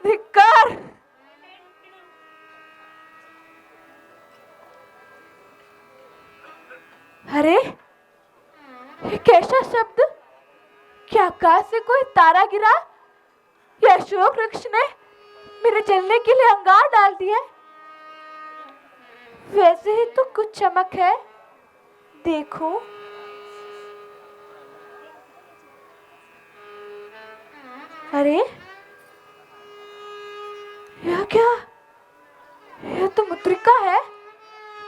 धिक्कार। अरे, ये कैसा शब्द? क्या आकाश से कोई तारा गिरा या अशोक वृक्ष ने मेरे जलने के लिए अंगार डाल दिया? वैसे ही तो कुछ चमक है, देखो। अरे, यह क्या? यह तो मुद्रिका है,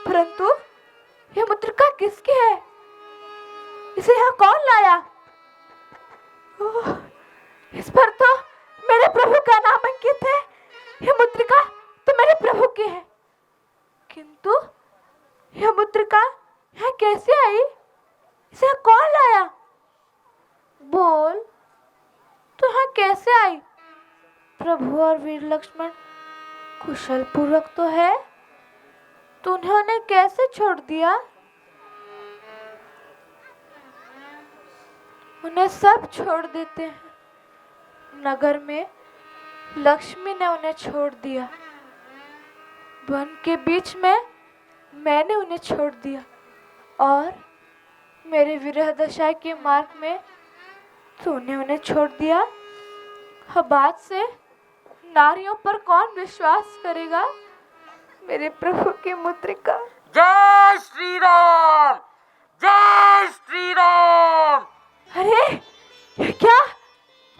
परंतु यह मुद्रिका किसकी है? इसे यहाँ कौन लाया? ओह, इस पर तो मेरे प्रभु का नाम अंकित है। यह मुद्रिका तो मेरे प्रभु की है, किंतु यह मुद्रिका यहाँ कैसे आई? इसे यहाँ कौन लाया? बोल, तो यहाँ कैसे आई? प्रभु और वीर लक्ष्मण कुशल पूर्वक तो है, तो उन्होंने कैसे छोड़ दिया? उन्हें सब छोड़ देते हैं। नगर में लक्ष्मी ने उन्हें छोड़ दिया, वन के बीच में मैंने उन्हें छोड़ दिया, और मेरे विरह दशा के मार्ग में तूने उन्हें छोड़ दिया। अब आज से नारियों पर कौन विश्वास करेगा? मेरे प्रभु की मुद्रिका। जय श्री राम, जय श्री राम। अरे, ये क्या?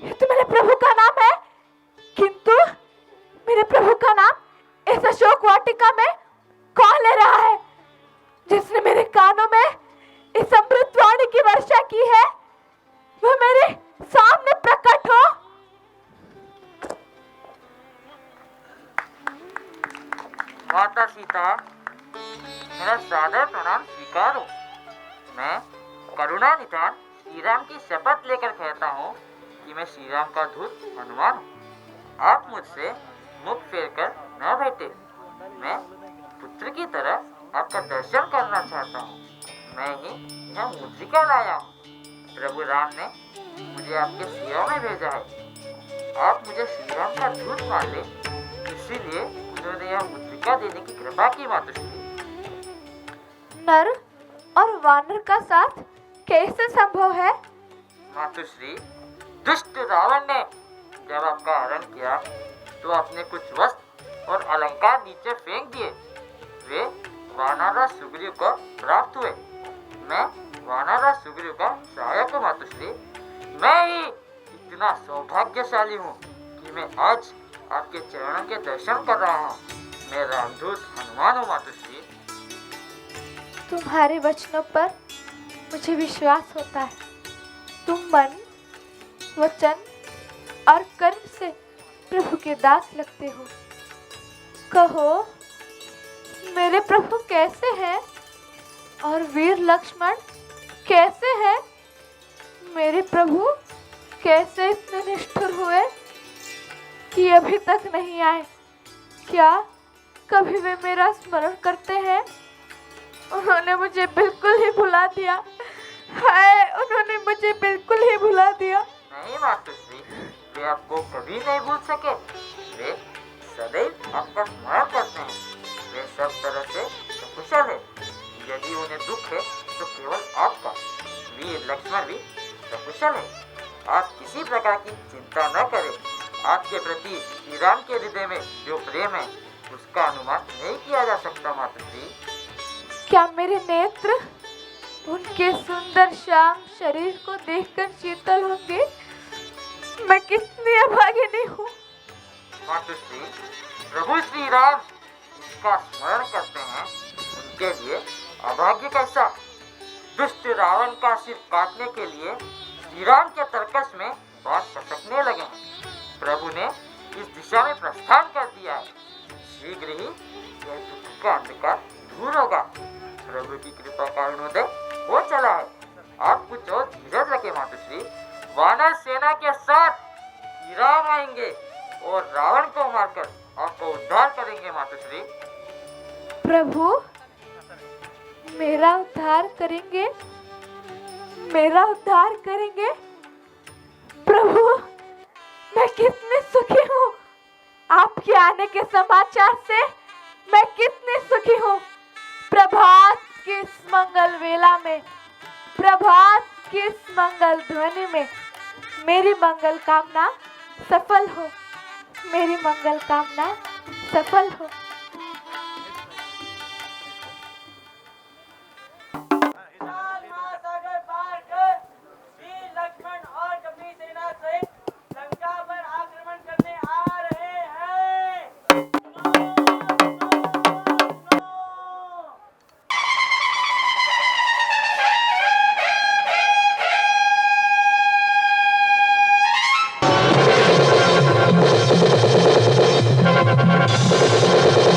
ये तो मेरे प्रभु का नाम है, किंतु मेरे प्रभु का नाम इस अशोक वाटिका में कौन ले रहा है? जिसने मेरे कानों में इस अमृत वाणी की वर्षा की है, वह मेरे सामने प्रकट हो। माता सीता, मेरा सादर प्रणाम स्वीकारो। मैं करुणा निधान श्री राम की शपथ लेकर कहता हूँ कि मैं श्री राम का दूत हनुमान हूँ। आप मुझसे मुख फेर कर न बैठे। मैं पुत्र की तरह आपका दर्शन करना चाहता हूँ। मैं ही यह मुद्रिका लाया हूँ। प्रभु राम ने मुझे आपके सेवा में भेजा है। आप मुझे श्री राम का दूत मान ले, इसीलिए उन्होंने यह मुद्रिका देने की कृपा की। मातुश्री, नर और वानर का साथ कैसे संभव है? मातुश्री, दुष्ट रावण ने जब आपका हरण किया तो आपने कुछ वस्त्र और अलंकार नीचे फेंक दिए। वे वानर सुग्रीव को प्राप्त हुए। मैं वानर सुग्रीव का सहायक हूँ। मातुश्री, मैं ही इतना सौभाग्यशाली हूँ कि मैं आज आपके चरणों के दर्शन कर रहा हूँ। मैं रामदूत हनुमान हूँ। मातुश्री, तुम्हारे वचनों पर मुझे विश्वास होता है। तुम मन, वचन और कर्म से प्रभु के दास लगते हो। कहो, मेरे प्रभु कैसे हैं और वीर लक्ष्मण कैसे हैं? मेरे प्रभु कैसे इतने निष्ठुर हुए कि अभी तक नहीं आए? क्या कभी वे मेरा स्मरण करते हैं? उन्होंने मुझे बिल्कुल ही भुला दिया। हाय, उन्होंने मुझे बिल्कुल ही भुला दिया। नहीं मातुश्री, वे आपको कभी नहीं भूल सके। वे सदैव आपका स्मरण करते हैं। वे सब तरह से सकुशल है। यदि उन्हें दुख है तो केवल आपका। वीर लक्ष्मण भी सकुशल है। आप किसी प्रकार की चिंता न करें। आपके प्रति श्री राम के हृदय में जो प्रेम है उसका अनुमान नहीं किया जा सकता। मातुश्री, क्या मेरे नेत्र उनके सुंदर श्याम शरीर को देखकर शीतल होंगे? मैं कितनी अभागिनी हूँ। मातुश्री, प्रभु श्री राम इसका स्मरण करते हैं, उनके लिए अभाग्य कैसा? दुष्ट रावण का सिर काटने के लिए श्री राम के तर्कस में बात स्थान कर दिया है। शीघ्र ही यह दुख का अंधकार दूर होगा। प्रभु की कृपा का अरुणोदय हो चला है। आप कुछ और धीरज रखे मातुश्री। वानर सेना के साथ श्री राम आएंगे और रावण को मारकर आपको उद्धार करेंगे मातुश्री। प्रभु मेरा उद्धार करेंगे, मेरा उद्धार करेंगे। प्रभु मैं कितनी सुखी हूँ, आपके आने के समाचार से मैं कितनी सुखी हूँ। प्रभात की इस मंगल वेला में, प्रभात की इस मंगल ध्वनि में मेरी मंगल कामना सफल हो, मेरी मंगल कामना सफल हो। विशाल महासागर पार कर वीर लक्ष्मण और कपी सेना सहित लंका पर आक्रमण करने आ रहे हैं। प्रभु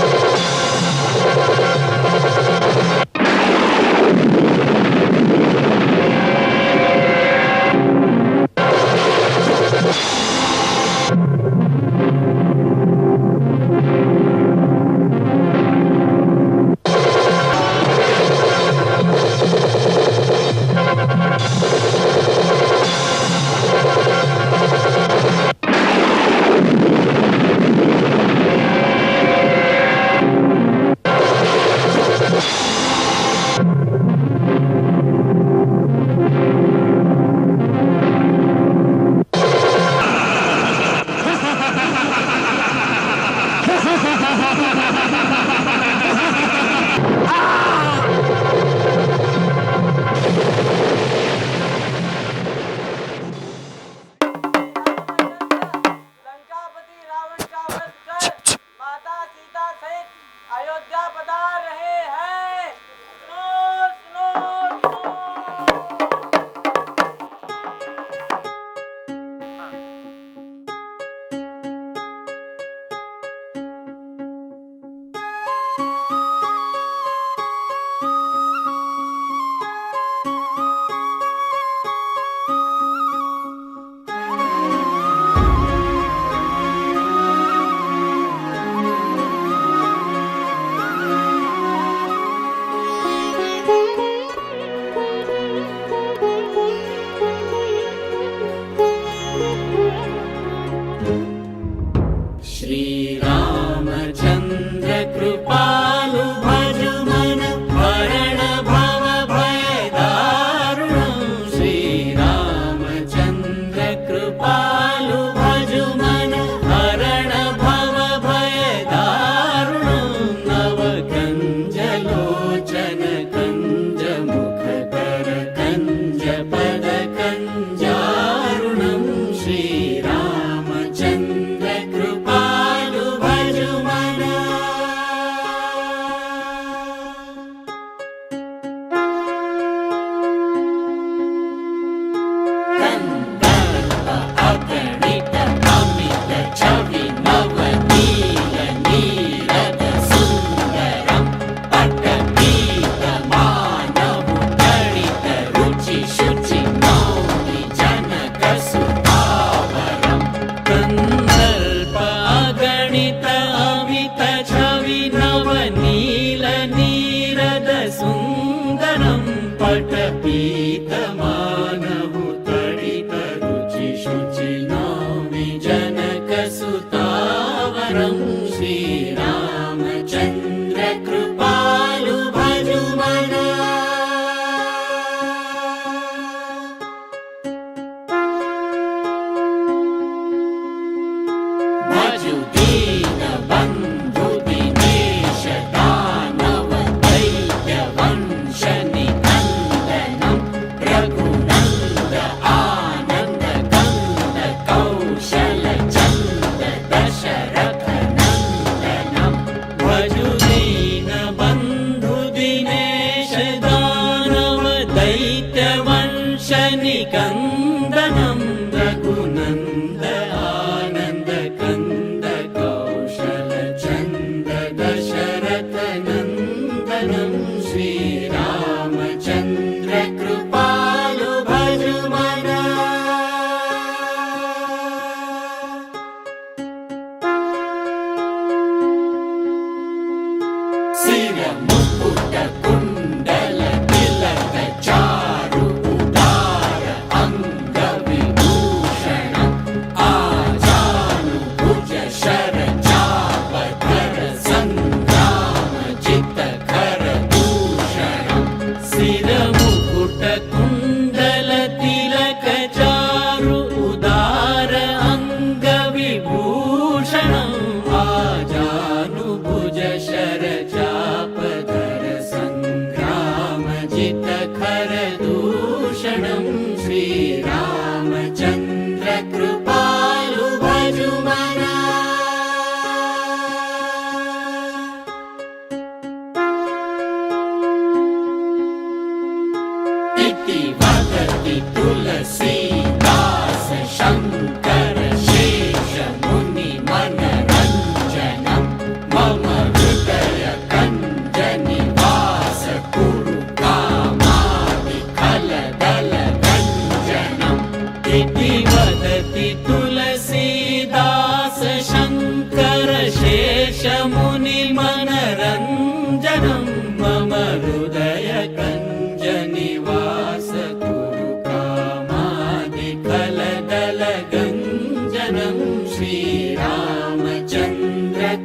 श्रीरामचन्द्र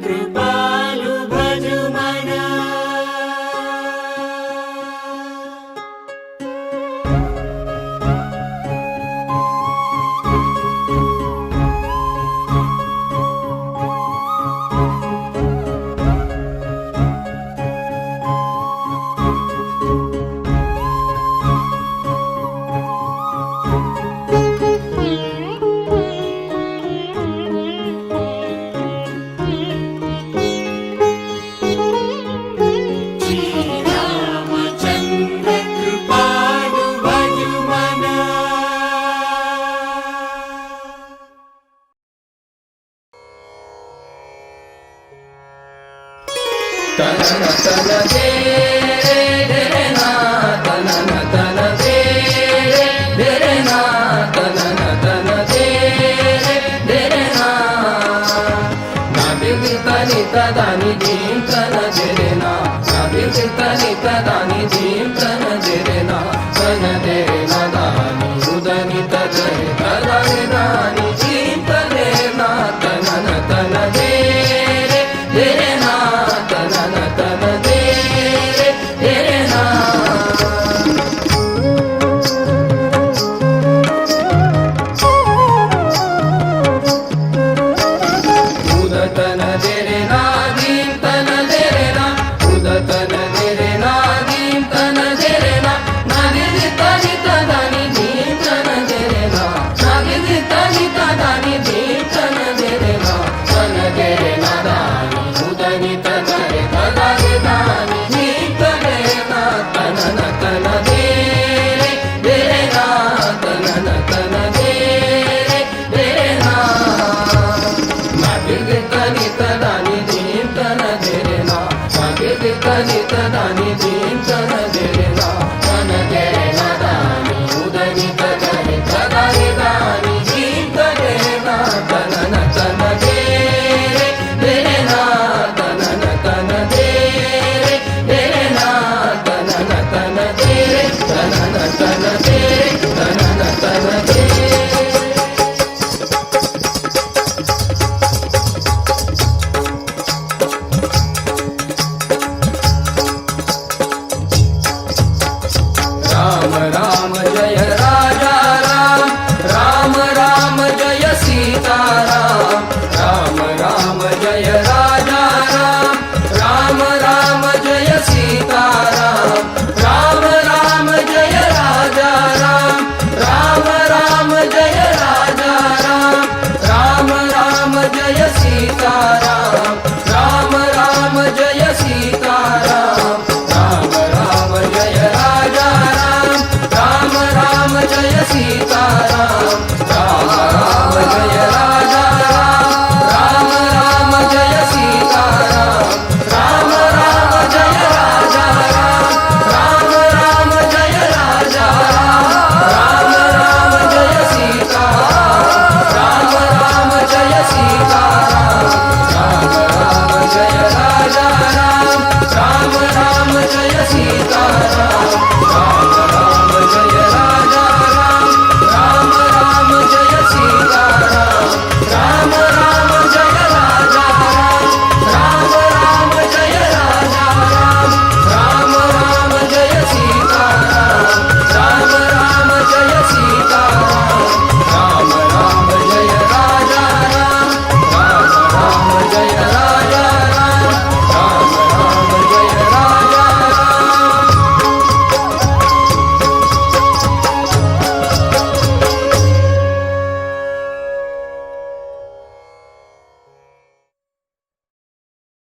कृपालु भजु मन श्रीरामचन्द्र कृपालु भजु मन तनन तन दे रे ना तनन तन दे रे ना तनन तन दे रे ना ना बिगि तनि तदानि दीन तन दे ना ना बिगि तनि तदानि दीन तन दे ना तन दे ना दानि उदनि तदरे तदानि दानि दीन तदे ना तनन तन दे ना तनन तन दे ना उदतन दे ना दीन तन दे ना उदतन दे ना दीन तन दे ना नादि तनि तदानि दीन तन दे ना नादि तनि तदानि दीन तन दे ना तन दे ना दानि उदनि तदरे तदानि दानि दीन तदे ना तनन तन दे ना तनन तन दे ना नादि तनि तदानि दीन तन दे ना नादि तनि तदानि